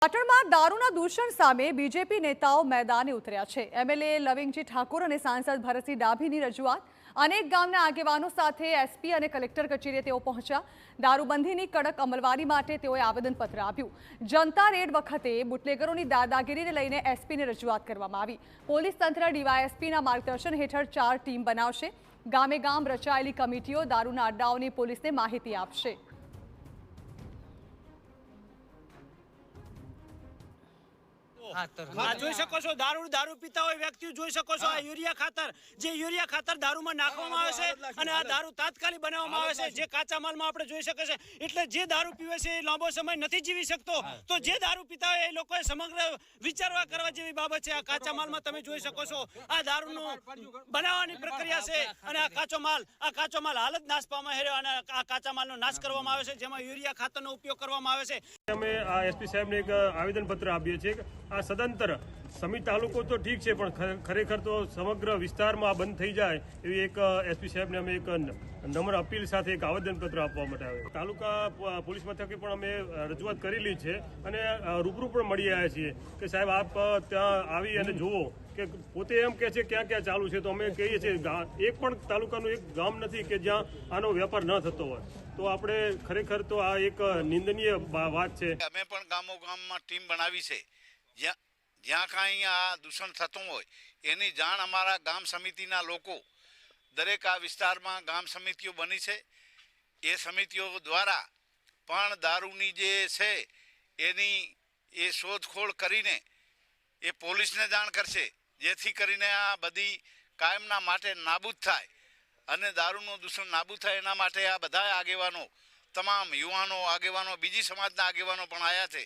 પાટણમાં દારૂના દૂષણ સામે બીજેપી નેતાઓ મેદાને ઉતર્યા છે। એમએલએ લવિંગજી ઠાકોર અને સાંસદ ભરતસિંહ ડાભીની રજૂઆત। અનેક ગામના આગેવાનો સાથે એસપી અને કલેક્ટર કચેરીએ તેઓ પહોંચ્યા। દારૂબંધીની કડક અમલવારી માટે તેઓએ આવેદનપત્ર આપ્યું। જનતા રેડ વખતે બુટલેગરોની દાદાગીરીને લઈને એસપીને રજૂઆત કરવામાં આવી। પોલીસ તંત્ર ડીવાયએસપીના માર્ગદર્શન હેઠળ 4 ટીમ બનાવશે। ગામે ગામ રચાયેલી કમિટીઓ દારૂના અડ્ડાઓની પોલીસને માહિતી આપશે। જોઈ શકો છો દારૂ પીતા હોય વ્યક્તિઓ જોઈ શકો છો આ યુરિયા ખાતર દારૂમાં નાખવામાં આવે છે અને આ દારૂ તાત્કાલિક બનાવવામાં આવે છે। જે કાચા માલમાં આપણે જોઈ શકે છે એટલે જે દારૂ પીવે છે એ લાંબો સમય નથી જીવી શકતો। તો જે દારૂ પીતા હોય એ લોકોએ સમગ્ર વિચારવા કરવા જેવી બાબત છે। આ કાચા માલમાં તમે જોઈ શકો છો આ દારૂનું બનાવવાની પ્રક્રિયા છે અને આ કાચો માલ હાલ જ નાશ પામે છે અને આ કાચા માલનો નાશ કરવામાં આવે છે જેમાં યુરિયા ખાતરનો ઉપયોગ કરવામાં આવે છે। અમે આ એસપી સાહેબને એક આવેદનપત્ર આપીએ છીએ કે આ સદંતર સમી તાલુકો તો ઠીક છે પણ ખરેખર તો સમગ્ર વિસ્તારમાં બંધ થઈ જાય એવી એક એસપી સાહેબને અમે એક નમ્ર અપીલ સાથે એક આવેદનપત્ર આપવા માટે આવે। તાલુકા પોલીસ મથકે પણ અમે રજૂઆત કરેલી છે અને રૂબરૂ પણ મળી આવ્યા છીએ કે સાહેબ આપ ત્યાં આવી અને જુઓ કે પોતે એમ કહે છે ક્યાં ક્યાં ચાલુ છે તો અમે કહીએ છીએ એક પણ તાલુકાનું એક ગામ નથી કે જ્યાં આનો વેપાર ન થતો હોય। તો આપણે ખરેખર તો આ એક નિંદનીય વાત છે। અમે પણ ગામમાં ટીમ બનાવી છે જ્યાં કાંઈ આ દૂષણ થતું હોય એની જાણ અમારા ગામ સમિતિના લોકો દરેક આ વિસ્તારમાં ગામ સમિતિઓ બની છે। એ સમિતિઓ દ્વારા પણ દારૂની જે છે એની એ શોધખોળ કરીને એ પોલીસને જાણ કરશે જેથી કરીને આ બધી કાયમના માટે નાબૂદ થાય અને દારૂનું દૂષણ નાબૂદ થાય એના માટે આ બધા આગેવાનો તમામ યુવાનો આગેવાનો બીજી સમાજના આગેવાનો પણ આવ્યા છે।